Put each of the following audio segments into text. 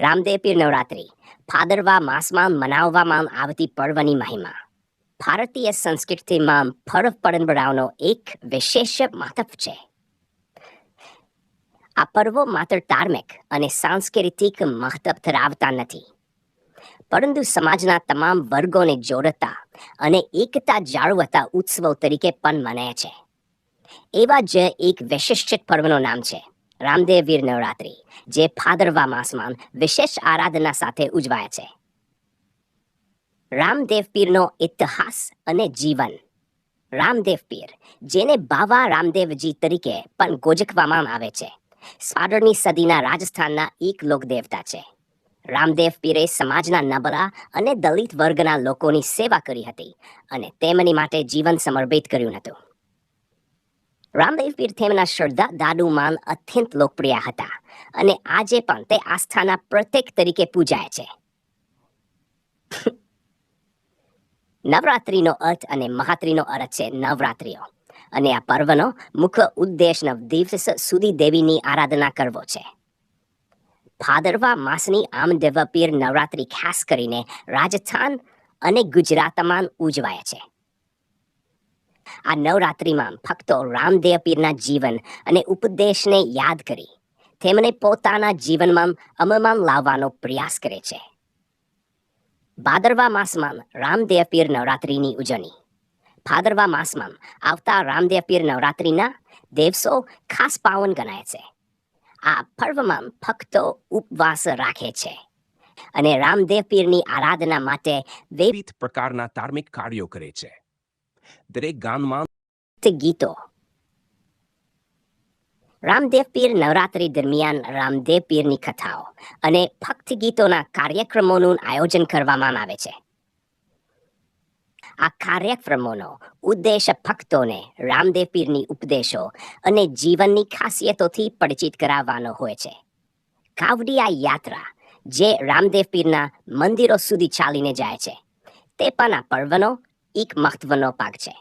રામદેવ પીર નવરાત્રિ ભાદરવા માસમાં મનાવવામાં આવતી પર્વની મહિમા ભારતીય સંસ્કૃતિમાં પર્વ પરંપરાઓનો એક વિશેષ મહત્વ છે. આ પર્વો માત્ર ધાર્મિક અને સાંસ્કૃતિક મહત્વ ધરાવતા નથી, પરંતુ સમાજના તમામ વર્ગોને જોડતા અને એકતા જાળવતા ઉત્સવો તરીકે પણ મનાય છે. એવા જ એક વિશિષ્ટ પર્વનું નામ છે રામદેવ પીર નવરાત્રિ, જે ભાદરવા માસમાં વિશેષ આરાધના સાથે ઉજવાય છે. રામદેવ પીરનો ઇતિહાસ અને જીવન. રામદેવ પીર, જેને બાવા રામદેવજી તરીકે પણ ગોજકવામાં આવે છે, 17મી સદીના રાજસ્થાનના એક લોકદેવતા છે. રામદેવ પીરે સમાજના નબળા અને દલિત વર્ગના લોકોની સેવા કરી હતી અને તેમની માટે જીવન સમર્પિત કર્યું હતું. રામદેવ પીર તેમના શ્રદ્ધાળુમાં અત્યંત લોકપ્રિય હતા અને આજે પણ તે આસ્થાના પ્રતીક તરીકે પૂજાય છે. નવરાત્રિનો અર્થ અને મહાત્રિનો અર્થ છે નવરાત્રિઓ, અને આ પર્વનો મુખ્ય ઉદ્દેશ 9 દિવસ સુધી દેવીની આરાધના કરવો છે. ભાદરવા માસની રામદેવ પીર નવરાત્રિ ખાસ કરીને રાજસ્થાન અને ગુજરાતમાં ઉજવાય છે. આ નવરાત્રિમાં ભક્તો રામદેવ પીરના જીવન અને ઉપદેશને યાદ કરી તેમને પોતાના જીવનમાં અમલમાં લાવવાનો પ્રયાસ કરે છે. ભાદરવા માસમાં રામદેવ પીર નવરાત્રિની ઉજવણી. ભાદરવા માસમાં આવતા રામદેવ પીર નવરાત્રિના દિવસો ખાસ પાવન ગણાય છે. આ પર્વમાં ભક્તો ઉપવાસ રાખે છે અને રામદેવ પીરની આરાધના માટે વિવિધ પ્રકારના ધાર્મિક કાર્યો કરે છે. દરેક ગામમાં ગીતો. રામદેવ પીર નવરાત્રિ દરમિયાન રામદેવ પીરની કથાઓ અને ભક્તિ ગીતોના કાર્યક્રમોનું આયોજન કરવામાં આવે છે. આ કાર્યક્રમોનો ઉદ્દેશ ભક્તોને રામદેવ પીરની ઉપદેશો અને જીવનની ખાસિયતોથી પરિચિત કરાવવાનો હોય છે. કાવડિયા યાત્રા, જે રામદેવ પીરના મંદિરો સુધી ચાલીને જાય છે, તે પણ આ પર્વનો એક મહત્વનો ભાગ છે.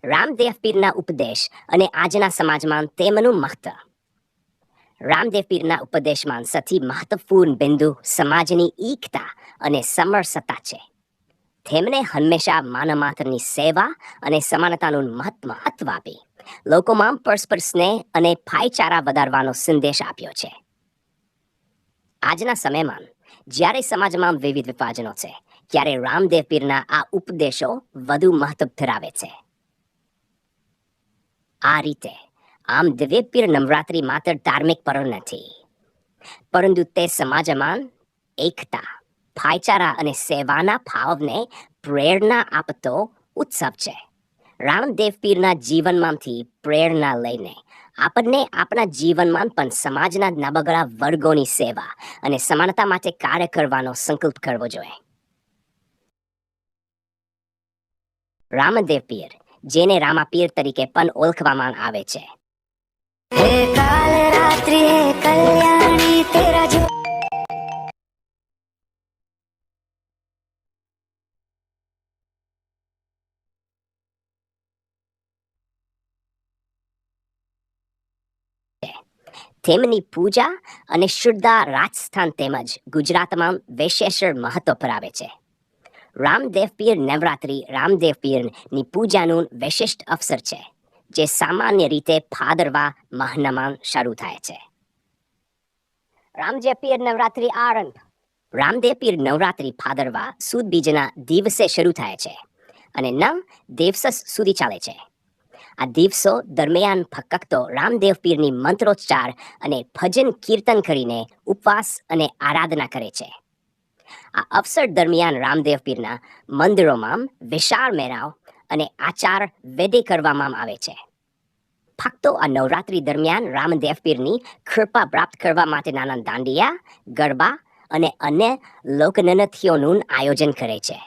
રામદેવ પીરના ઉપદેશ અને આજના સમાજમાં તેમનું મહત્વ. રામદેવ પીરના ઉપદેશમાં સૌથી મહત્વપૂર્ણ બિંદુ સમાજની એકતા અને સમરસતા છે. તેમણે હંમેશા માનવમાત્રની સેવા અને સમાનતાનું મહત્વ આપી લોકોમાં પરસ્પર સ્નેહ અને ભાઈચારા વધારવાનો સંદેશ આપ્યો છે. આજના સમયમાં જ્યારે સમાજમાં વિવિધ વિભાજનો છે, ત્યારે રામદેવ પીરના આ ઉપદેશો વધુ મહત્વ ધરાવે છે. આ રીતે રામદેવ પીર નવરાત્રિ માત્ર ધાર્મિક પર્વ નથી, પરંતુ તે સમાજમાં એકતા, ભાઈચારા અને સેવાના ભાવને પ્રેરણા આપતો ઉત્સવ છે. રામદેવ પીરના જીવનમાંથી પ્રેરણા લઈને આપણને આપણા જીવનમાં પણ સમાજના નબળા વર્ગોની સેવા અને સમાનતા માટે કાર્ય કરવાનો સંકલ્પ કરવો જોઈએ. રામદેવ પીર, જેને રામાપીર તરીકે પણ ઓળખવામાં આવે છે, હે કાલ રાત્રિ હે કલ્યાણી તેરા જો તેમની પૂજા અને શ્રદ્ધા રાજસ્થાન તેમજ ગુજરાતમાં વિશેષ મહત્વ ધરાવે છે. રામદેવ પીર નવરાત્રિ રામદેવ પીરની પૂજાનું વિશિષ્ટ અવસર છે, જે સામાન્ય રીતે ભાદરવા મહિનામાં શરૂ થાય છે. રામદેવ પીર નવરાત્રિ આરંભ. રામદેવ પીર નવરાત્રિ ભાદરવા સુદ બીજના દિવસે શરૂ થાય છે અને 9 દિવસ સુધી ચાલે છે. આ દિવસો દરમિયાન ભક્તો રામદેવ પીરની મંત્રોચ્ચાર અને ભજન કીર્તન કરીને ઉપવાસ અને આરાધના કરે છે. આ અવસર દરમિયાન રામદેવ પીરના મંદિરોમાં વિશાળ મેળાઓ અને આચાર વિધિ કરવામાં આવે છે. ભક્તો આ નવરાત્રિ દરમિયાન રામદેવ પીરની કૃપા પ્રાપ્ત કરવા માટે નાના દાંડિયા, ગરબા અને અન્ય લોકનૃત્યોનું આયોજન કરે છે.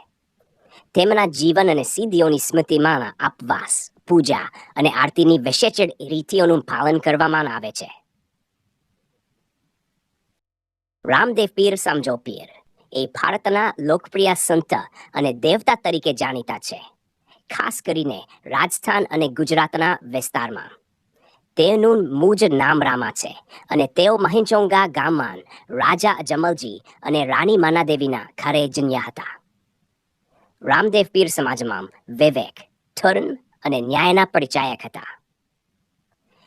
તેમના જીવન અને સિદ્ધિઓની સ્મૃતિમાં ઉપવાસ, પૂજા અને આરતીની વિશેષ રીતિઓનું પાલન કરવામાં આવે છે. રામદેવ પીર સમજો પીર એ ભારતના લોકપ્રિય સંત અને દેવતા તરીકે જાણીતા છે, ખાસ કરીને રાજસ્થાન અને ગુજરાતના વિસ્તારમાં. તેનું મૂળ નામ રામા છે અને તેઓ મહિંચોંગા ગામમાં રાજા અજમલજી અને રાણી માનાદેવીના ઘરે જન્મ્યા હતા. રામદેવ પીર સમાજમાં વિવેક, ધર્મ અને ન્યાયના પરિચાયક હતા.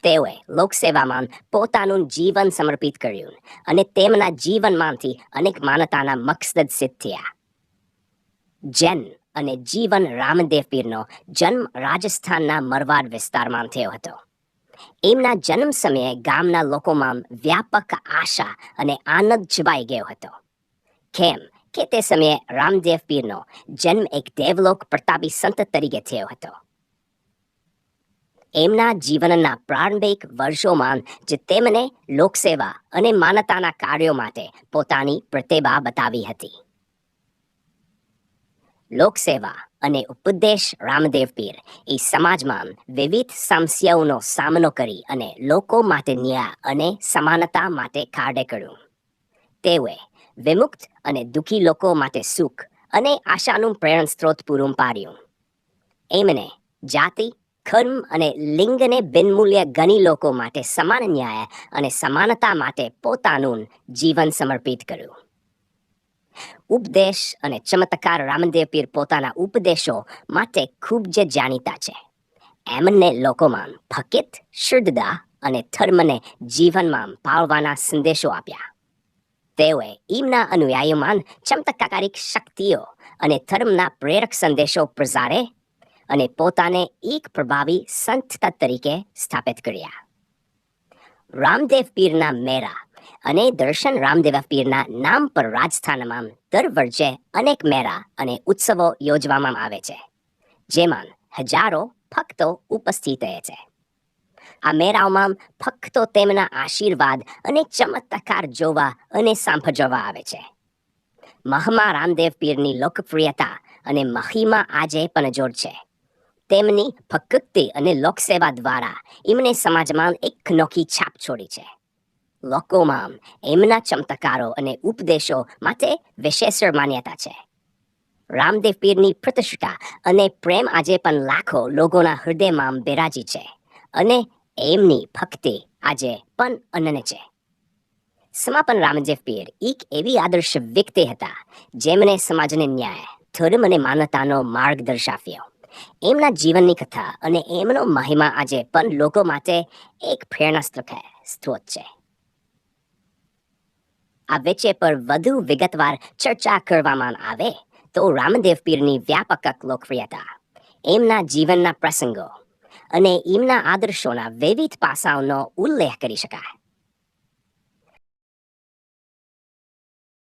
તેઓએ લોકસેવામાં પોતાનું જીવન સમર્પિત કર્યું અને તેમના જીવનમાંથી અનેક માનવતાના મકસદ સિદ્ધ થયા. જન્મ અને જીવન રામદેવ પીરનો જન્મ રાજસ્થાનના મરવાડ વિસ્તારમાં થયો હતો. એમના જન્મ સમયે ગામના લોકોમાં વ્યાપક આશા અને આનંદ છવાઈ ગયો હતો. કેમ કે તે સમયે રામદેવ પીરનો જન્મ એક દેવલોક પ્રતાપી સંત તરીકે થયો હતો. એમના જીવનના પ્રારંભિક વર્ષોમાં જ તેમણે લોકસેવા અને માનવતાના કાર્યો માટે પોતાની પ્રતિભા બતાવી હતી. લોકસેવા અને ઉપદેશ રામદેવ પીર એ સમાજમાં વિવિધ સમસ્યાઓનો સામનો કરી અને લોકો માટે ન્યાય અને સમાનતા માટે કાર્ય કર્યું. તેઓએ વિમુક્ત અને દુઃખી લોકો માટે સુખ અને આશાનું પ્રેરણા સ્ત્રોત પૂરું પાડ્યું. એમણે જાતિ, ધર્મ અને લિંગને બિનમૂલ્ય ગણી લોકો માટે સમાન ન્યાય અને સમાનતા માટે પોતાનું જીવન સમર્પિત કર્યું. ઉપદેશ અને ચમત્કાર રામદેવ પીર પોતાના ઉપદેશો માટે ખૂબ જ જાણીતા છે. એમને લોકોમાં ભક્તિ, શ્રદ્ધા અને ધર્મને જીવનમાં પાળવાના સંદેશો આપ્યા. તેઓએ એમના અનુયાયીઓમાં ચમત્કારિક શક્તિઓ અને ધર્મના પ્રેરક સંદેશો પ્રસારે અને પોતાને એક પ્રભાવી સંત તરીકે સ્થાપિત કર્યા. રામદેવ પીરના મેળા અને દર્શન રામદેવ પીરના નામ પર રાજસ્થાનમાં દર વર્ષે અનેક મેળા અને ઉત્સવો યોજવામાં આવે છે, જેમાં હજારો ભક્તો ઉપસ્થિત રહે છે. આ મેળાઓમાં ભક્તો તેમના આશીર્વાદ અને ચમત્કાર જોવા અને સાંભળવા આવે છે. મહાત્મા રામદેવ પીરની લોકપ્રિયતા અને મહિમા આજે પણ જોડ છે. તેમની ભક્તિ અને લોકસેવા દ્વારા એમણે સમાજમાં એક અનોખી છાપ છોડી છે. લોકોમાં એમના ચમત્કારો અને ઉપદેશો માટે વિશેષ માન્યતા છે. રામદેવ પીરની પ્રતિષ્ઠા અને પ્રેમ આજે પણ લાખો લોકોના હૃદયમાં બિરાજી છે અને એમની ભક્તિ આજે પણ અનન્ય છે. સમાપન રામદેવ પીર એક એવી આદર્શ વ્યક્તિ હતા જેમણે સમાજને ન્યાય, ધર્મ અને માનવતાનો માર્ગ દર્શાવ્યો. એમના જીવનની કથા અને એમનો મહિમા આજે પણ લોકો માટે એક પ્રેરણા સ્ત્રોત છે. આ વિષય પર વધુ વિગતવાર ચર્ચા કરવામાં આવે તો રામદેવ પીરની વ્યાપક લોકપ્રિયતા, એમના જીવનના પ્રસંગો અને એમના આદર્શોના વિવિધ પાસાઓનો ઉલ્લેખ કરી શકાય.